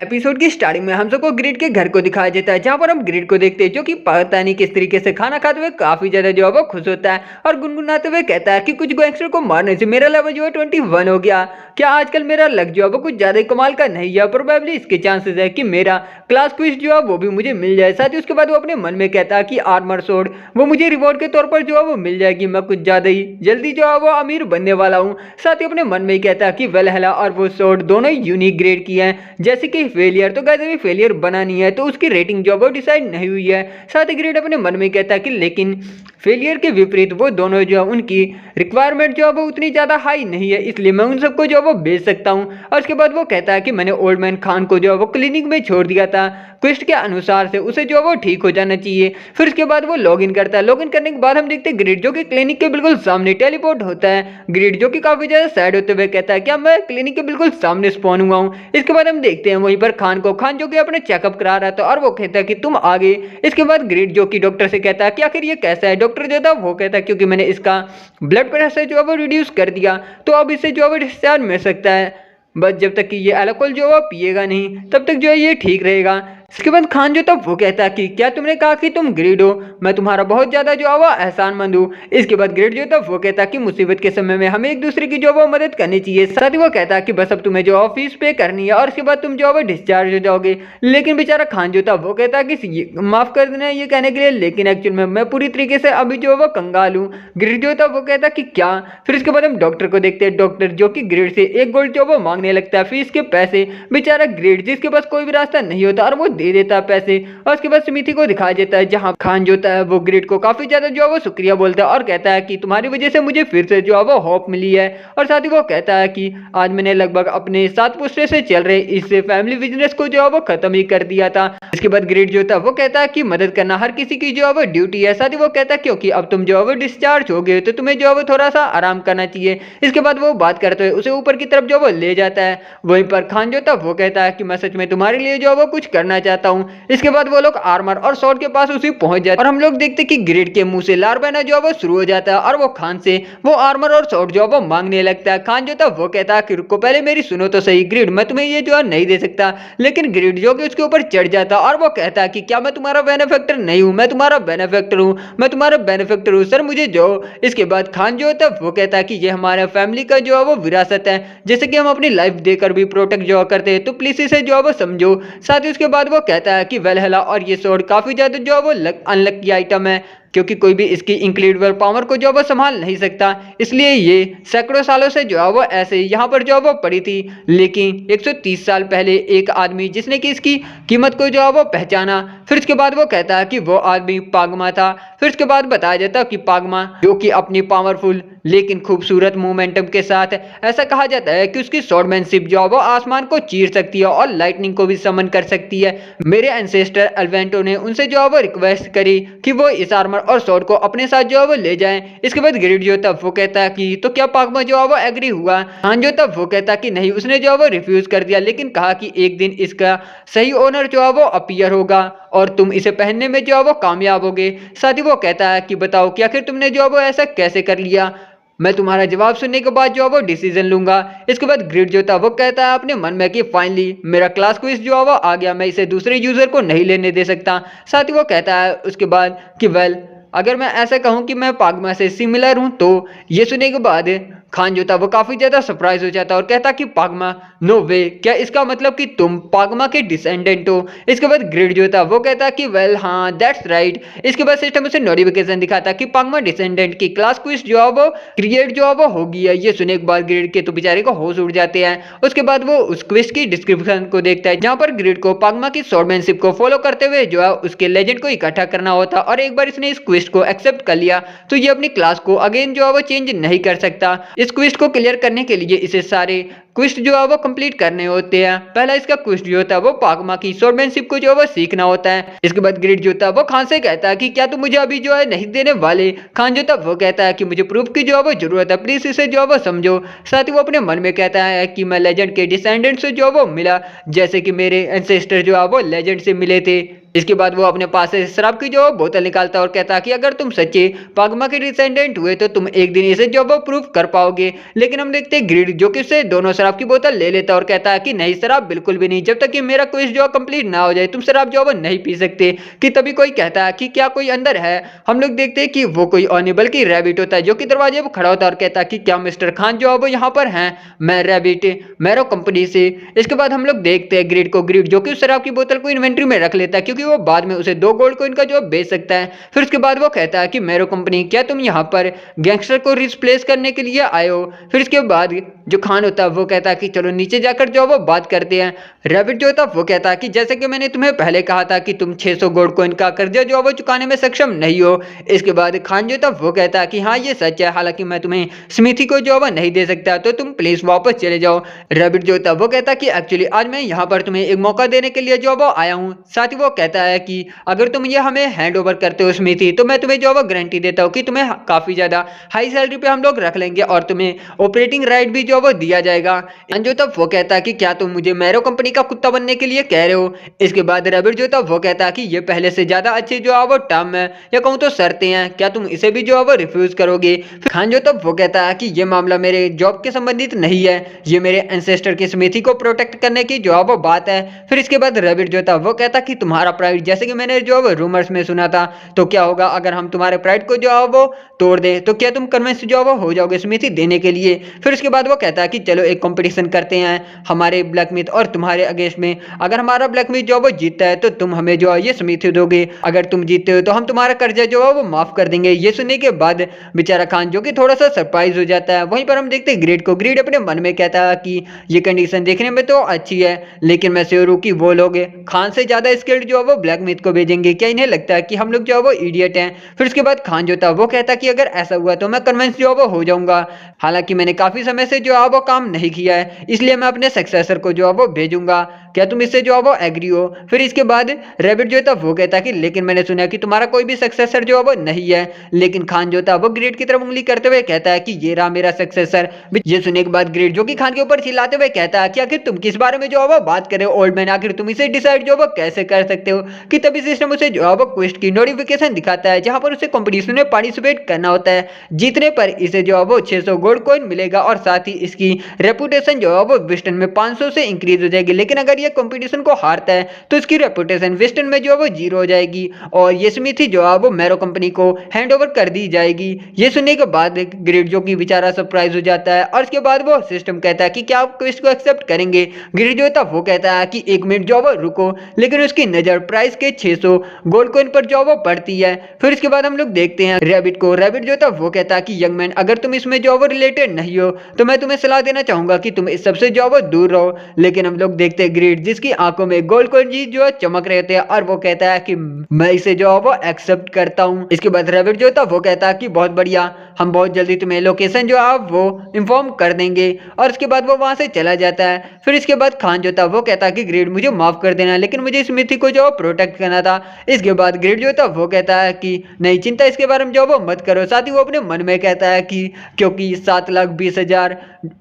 Episode की starting में हम सबको ग्रिड के घर को दिखाया जाता है, जहाँ पर हम ग्रिड को देखते हैं जो कि पता नहीं किस तरीके से खाना खाते हुए काफी ज्यादा जो है वो खुश होता है और गुनगुनाते हुए कहता है कि कुछ गैंगस्टर को मारने से मेरा लेवल जो है 21 हो गया। क्या आजकल मेरा लक जो है वो कुछ ज्यादा ही कमाल का नहीं है, प्रोबेबली इसके चांसेस है कि मेरा क्लास क्विज जो है वो भी मुझे मिल जाए। साथ ही उसके बाद वो अपने मन में कहता है कि आर्मर सोर्ड वो मुझे रिवॉर्ड के तौर पर जो है वो मिल जाएगी, मैं कुछ ज्यादा ही जल्दी जो है वो अमीर बनने वाला हूँ। साथ ही अपने मन में ही कहता है कि वेलहला और वो सोर्ड दोनों ही यूनिक ग्रेड की हैं, जैसे कि फेलियर। तो गाइस अभी फेलियर बना नहीं है तो उसकी रेटिंग जो है वो डिसाइड नहीं हुई है। साथ ही ग्रेड अपने मन में कहता है कि लेकिन फेलियर के विपरीत वो दोनों जो है उनकी रिक्वायरमेंट जो है वो उतनी ज़्यादा हाई नहीं है, इसलिए मैं उन सबको जो है वो भेज सकता हूँ। और उसके बाद वो कहता है कि मैंने ओल्ड मैन खान को जो है वो क्लिनिक में छोड़ दिया था, क्विस्ट के अनुसार से उसे जो है वो ठीक हो जाना चाहिए। फिर उसके बाद वो लॉग इन करता है। लॉग इन करने के बाद हम देखते हैं ग्रिड जो कि क्लिनिक के बिल्कुल सामने टेलीपोर्ट होता है। ग्रिड जो कि काफी ज्यादा सैड होते हुए कहता है क्या मैं क्लिनिक के बिल्कुल सामने स्पॉन हुआ हूँ। इसके बाद हम देखते हैं वहीं पर खान को, खान जो कि अपने चेकअप करा रहा था और वो कहता है कि तुम आगे। इसके बाद ग्रिड जो कि डॉक्टर से कहता है कि आखिर ये कैसा है। डॉक्टर जो था वो कहता है क्योंकि मैंने इसका ब्लड प्रेशर जो है वो रिड्यूस कर दिया तो अब इससे जो है वो डिस्चार्ज मिल सकता है, बस जब तक कि ये अल्कोहल जो है वो पिएगा नहीं तब तक जो है ये ठीक रहेगा। इसके बाद खान जो था वो कहता है कि क्या तुमने कहा कि तुम ग्रिड हो, मैं तुम्हारा बहुत ज्यादा जो है वो एहसानमंद हूँ। इसके बाद ग्रिड जो था वो कहता है कि मुसीबत के समय में हमें एक दूसरे की जो वो मदद करनी चाहिए। साथ ही वो कहता है कि बस अब तुम्हें जो फीस पे करनी है और इसके बाद तुम जो है वो डिस्चार्ज हो जाओगे। लेकिन बेचारा खान जो था वो कहता है कि माफ कर देना ये कहने के लिए, लेकिन एक्चुअल में मैं पूरी तरीके से अभी जो है वो कंगाल हूँ। ग्रिड जो था वो कहता है कि क्या। फिर इसके बाद हम डॉक्टर को देखते हैं। डॉक्टर जो कि ग्रिड से 1 गोल्ड जो वो मांगने लगता है फीस के पैसे। बेचारा ग्रिड जिसके पास कोई भी रास्ता नहीं होता और वो दे देता है पैसे। और उसके बाद स्मिथी को दिखाया जाता है जहां खान जो है वो ग्रिड को काफी ज्यादा जो है वो शुक्रिया बोलता है और कहता है कि तुम्हारी वजह से मुझे फिर से जो है वो होप मिली है। और साथ ही वो कहता है कि आज मैंने लगभग अपने 7 पुश्ते से चल रहे इस फैमिली बिजनेस को जो है वो खत्म ही कर दिया था। इसके बाद ग्रिड जो था वो कहता है कि मदद करना हर किसी की जो है वो ड्यूटी है। साथ ही वो कहता है क्योंकि अब तुम जो है वो डिस्चार्ज हो गए तो तुम्हें जो है वो थोड़ा सा आराम करना चाहिए। इसके बाद वो बात करते हुए उसे ऊपर की तरफ जो वो ले जाता है। वहीं पर खान जो था वो कहता है कि मैं सच में तुम्हारे लिए जो है वो कुछ करना चाहता हूँ। इसके बाद वो लोग आर्मर और स्वॉर्ड के पास उसी पहुंच जाते और हम लोग देखते कि ग्रिड के मुंह से लार बहना जो है वो शुरू हो जाता है और वो खान से वो आर्मर और स्वॉर्ड जो है वो मांगने लगता है। खान जो था वो कहता है कि रुको पहले मेरी सुनो तो सही ग्रिड, मैं तुम्हें ये जो है नहीं दे सकता। लेकिन ग्रिड जो कि उसके ऊपर चढ़ जाता और वो कहता है कि क्या मैं तुम्हारा बेनिफैक्टर नहीं हूँ, मैं तुम्हारा बेनिफैक्टर हूँ, मैं तुम्हारा बेनिफैक्टर हूँ सर मुझे जो। इसके बाद खान जो होता है वो कहता है कि ये हमारे फैमिली का जो है वो विरासत है, जैसे कि हम अपनी लाइफ देकर भी प्रोटेक्ट जो करते हैं, तो प्लीज इसे जो है वो समझो। साथ ही उसके बाद वो कहता है कि वेलहला और ये स्वॉर्ड काफी ज्यादा जो है वो अनलकी आइटम है, क्योंकि कोई भी इसकी इंक्रेडिबल पावर को जो है वो संभाल नहीं सकता, इसलिए ये सैकड़ों सालों से जो है वो ऐसे यहाँ पर जो है वो पड़ी थी। लेकिन 130 साल पहले एक आदमी जिसने कि इसकी कीमत को जो है वो पहचाना। फिर उसके बाद वो कहता है कि वो आदमी पागमा था। फिर उसके बाद बताया जाता है कि पागमा जो कि अपनी पावरफुल लेकिन खूबसूरत मोमेंटम के साथ, ऐसा कहा जाता है कि उसकी स्वॉर्डमैनशिप जो है वो आसमान को चीर सकती है और लाइटनिंग को भी समन कर सकती है। मेरे एंसेस्टर अल्वेंटो ने उनसे जो है वो रिक्वेस्ट करी कि वो इस आर्मर और स्वॉर्ड को अपने साथ जो है वो ले जाएं। इसके बाद ग्रिड जो था वो कहता है कि तो क्या पागमा जो है वो एग्री हुआ। खान जो था वो कहता कि नहीं, उसने जो है वो रिफ्यूज कर दिया, लेकिन कहा कि एक दिन इसका सही ओनर जो है वो अपीयर होगा और तुम इसे पहनने में जो है वो कामयाब होगे। साथ ही वो कहता है कि बताओ कि आखिर तुमने जो है वो ऐसा कैसे कर लिया, मैं तुम्हारा जवाब सुनने के बाद जो है वो डिसीजन लूंगा। इसके बाद ग्रिड जो था वो कहता है अपने मन में कि फाइनली मेरा क्लास क्विज जो है वो आ गया, मैं इसे दूसरे यूजर को नहीं लेने दे सकता। साथ ही वो कहता है उसके बाद कि वेल अगर मैं ऐसा कहूँ कि मैं पागमा से सिमिलर हूँ, तो ये सुनने के बाद खान जो था वो काफी ज्यादा सरप्राइज हो जाता है और कहता कि पागमा नो वे, क्या इसका मतलब कि तुम पागमा के डिसेंडेंट हो। इसके बाद ग्रिड जो था वो कहता कि वेल हाँ दैट्स राइट। इसके बाद सिस्टम उसे नोटिफिकेशन दिखाता कि पागमा डिसेंडेंट की क्लास क्विज जो है वो क्रिएट जो है वो हो गई है। ये सुनने के बाद ग्रिड के तो बेचारे को होश उड़ जाते हैं। उसके बाद वो उस क्विज की डिस्क्रिप्शन को देखता है जहाँ पर ग्रिड को पागमा की स्वॉर्डमैनशिप को फॉलो करते हुए जो है उसके लेजेंड को इकट्ठा करना होता, और एक बार इसने इस क्विज को एक्सेप्ट कर लिया तो ये अपनी क्लास को अगेन जो है वो चेंज नहीं कर सकता। इस क्विज को क्लियर करने के लिए इसे सारे क्विस्ट जो है वो कंप्लीट करने होते हैं। पहला इसका क्विस्ट जो होता है वो पागमा की स्वॉर्डमैनशिप को जो है वो सीखना होता है। इसके बाद ग्रिड जो होता है वो खान से कहता है कि क्या तुम मुझे अभी जो है नहीं देने वाले। खान जो था वो कहता है कि मुझे प्रूफ की जो है वो जरूरत है, प्लीज इसे जो है वो समझो। साथ ही वो अपने मन में कहता है कि मैं लेजेंड के डिसेंडेंट से जो है वो मिला, जैसे कि मेरे एंसेस्टर जो है वो लेजेंड से मिले थे। इसके बाद वो अपने पास से शराब की जो बोतल निकालता है और कहता है कि अगर तुम सच्चे पागमा के डिसेंडेंट हुए तो तुम एक दिन इसे जो वो प्रूफ कर पाओगे। लेकिन हम देखते हैं ग्रिड जो कि उससे दोनों शराब की बोतल ले लेता है और कहता है कि नहीं शराब बिल्कुल भी नहीं, जब तक कि मेरा क्विज जो कंप्लीट ना हो जाए तुम शराब जो नहीं पी सकते। कि तभी कोई कहता है कि क्या कोई अंदर है। हम लोग देखते हैं कि वो कोई और नहीं बल्कि रैबिट होता है जो कि दरवाजे पर खड़ा होता है और कहता है कि क्या मिस्टर खान जो वो यहाँ पर हैं। मैं रैबिट मैरो कंपनी से। इसके बाद हम लोग देखते हैं ग्रिड को। ग्रिड जो कि उस शराब की बोतल को इन्वेंट्री में रख लेता है क्योंकि वो बाद में उसे 2 गोल्ड कॉइन का जो बेच सकता है। फिर उसके बाद वो कहता है कि मैरो कंपनी क्या तुम यहाँ पर गैंगस्टर को रिप्लेस करने के लिए आए हो। फिर इसके बाद जो खान होता है वो कहता है कि चलो नीचे जाकर जो वो बात करते हैं। रैबिट जो होता है वो कहता है कि जैसे कि मैंने तुम्हें पहले कहा था कि तुम 600 गोल्ड कॉइन का कर्जा जो वो चुकाने में सक्षम नहीं हो। इसके बाद खान जो था वो कहता है कि हाँ ये सच है, हालांकि मैं तुम्हें स्मिथी को जो नहीं दे सकता, तो तुम प्लीज वापस चले जाओ। रैबिट जो था वो कहता है कि एक्चुअली आज मैं यहाँ पर तुम्हें एक मौका देने के लिए जो वो आया हूँ। साथ ही वो कहता है कि अगर तुम ये हमें हैंड ओवर करते हो स्मिथी, तो मैं तुम्हें जो वो गारंटी देता हूँ कि तुम्हें काफी ज्यादा हाई सैलरी पे हम लोग रख लेंगे और तुम्हें ऑपरेटिंग राइट भी जो वो दिया जाएगा। जो था वो कहता है कि क्या तुम मुझे मैरो कंपनी का कुत्ता बनने के लिए कह रहे हो। इसके बाद रैबिट जो था वो कहता है कि ये पहले से ज्यादा अच्छे जो है वो टर्म है या कहूँ तो शर्तें हैं, क्या तुम इसे भी जो है वो रिफ्यूज करोगे। फिर खान जो था वो कहता है कि ये मामला मेरे जॉब के संबंधित नहीं है, ये मेरे एंसेस्टर की स्मृति को प्रोटेक्ट करने की जो है वो बात है। फिर इसके बाद रैबिट जो था वो कहता कि तुम्हारा प्राइड जैसे कि मैंने जो है वो रूमर्स में सुना था, तो क्या होगा अगर हम तुम्हारे प्राइड को जो है वो तोड़ दे, तो क्या तुम कन्विंस जो है वो हो जाओगे स्मृति देने के लिए। फिर उसके बाद वो कहता है कि चलो एक कंपटीशन करते हैं हमारे ब्लैक मिथ और तुम्हारे अगेंस्ट में। अगर हमारा ब्लैक मिथ जो वो जीतता है तो तुम हमें जो है ये स्मृति दोगे, अगर तुम जीतते हो तो हम तुम्हारा कर्जा जो है वो माफ कर देंगे। ये सुनने के बाद बेचारा खान जो कि थोड़ा सा सरप्राइज हो जाता है। वहीं पर हम देखते हैं ग्रिड को। ग्रिड अपने मन में कहता है कि ये कंडीशन देखने में तो अच्छी है, लेकिन मैं श्योर हूं कि वो लोग खान से ज्यादा स्किल्ड जो है वो ब्लैक मिथ को भेजेंगे। क्या इन्हें लगता है कि हम लोग जो है वो इडियट हैं। फिर उसके बाद खान जो था वो कहता कि अगर ऐसा हुआ तो मैं कन्विंस जो है वो हो जाऊंगा, हालांकि मैंने काफी समय से जो है वो काम नहीं किया है, इसलिए मैं अपने सक्सेसर को जो है वो भेजूंगा। क्या तुम इससे जो है वो एग्री हो। फिर इसके बाद रैबिट जो था वो कहता कि लेकिन मैंने सुना कि तुम्हारा कोई भी सक्सेसर जो है वो नहीं है। लेकिन खान जो था वो ग्रेड की तरफ उंगली करते हुए कहता है कि ये रहा मेरा सक्सेसर। ये सुनने के बाद ग्रेड जो कि खान के ऊपर चिल्लाते हुए कहता है कि आखिर तुम किस बारे में जो है वो बात कर रहे हो ओल्ड मैन, आखिर तुम इसे डिसाइड जो है वो कैसे कर सकते हो। कि तभी सिस्टम उसे जो है वो क्वेस्ट की नोटिफिकेशन दिखाता है जहां पर उसे कंपटीशन में पार्टिसिपेट करना होता है। जीतने पर इसे जो है वो 600 गोल्ड कॉइन मिलेगा और साथ ही इसकी रेपुटेशन जो है वो वेस्टर्न में 500 से इंक्रीज हो जाएगी। लेकिन अगर ये कंपटीशन को हारता है तो इसकी रेपुटेशन वेस्टर्न में जो है वो 0 हो जाएगी और ये स्मिथी जो है वो मैरो कंपनी को हैंड ओवर कर दी जाएगी। ये सुनने के बाद ग्रिड जो कि बेचारा सरप्राइज हो जाता है और इसके बाद वो सिस्टम कहता है कि क्या आप क्वेस्ट को एक्सेप्ट करेंगे। ग्रिड जो था वो कहता है कि 1 मिनट जो है वो रुको, लेकिन उसकी नजर प्राइस के 600 गोल्ड कॉइन पर जो है वो पड़ती है। फिर इसके बाद हम लोग देखते हैं रैबिट को। रैबिट जो था वो कहता है कि यंग मैन अगर तुम इसमें जो है वो रिलेटेड नहीं हो तो मैं तुम्हें सलाह देना चाहूंगा कि तुम इस सबसे जो है वो दूर रहो। लेकिन हम लोग देखते हैं ग्रिड जिसकी आंखों में गोल्ड कॉइन जी जो है चमक रहे थे और वो कहता है कि मैं इसे जो है वो एक्सेप्ट करता हूँ। इसके बाद रैबिट जो था वो कहता है कि बहुत बढ़िया, हम बहुत जल्दी तुम्हें लोकेशन जो है वो इन्फॉर्म कर देंगे और इसके बाद वो वहां से चला जाता है। फिर इसके बाद खान जो था वो कहता है कि ग्रिड मुझे माफ कर देना, लेकिन मुझे स्मिथी को जो प्रोटेक्ट करना था। इसके बाद ग्रिड जो था वो कहता है कि नहीं चिंता इसके बारे में जो वो मत करो। साथ ही वो अपने मन में कहता है कि क्योंकि 7,20,000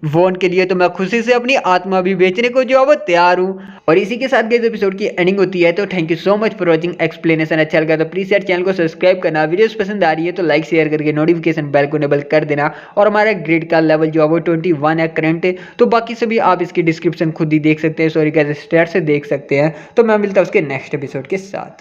वोन के लिए तो मैं खुशी से अपनी आत्मा भी बेचने को जो है वो तैयार हूँ। और इसी के साथ इस एपिसोड की एंडिंग होती है। तो thank you so much for watching explanation. अच्छा लगा तो प्लीज यार चैनल को सब्सक्राइब करना, वीडियोस पसंद आ रही है तो लाइक शेयर करके नोटिफिकेशन बेल को इनेबल कर देना। और हमारा ग्रेड का लेवल जो है वो 21 है करंट, तो बाकी सभी आप इसकी डिस्क्रिप्शन खुद ही देख सकते हैं, सॉरी गाइस स्टार्ट से देख सकते हैं। तो मैं मिलता हूँ उसके नेक्स्ट एपिसोड के साथ।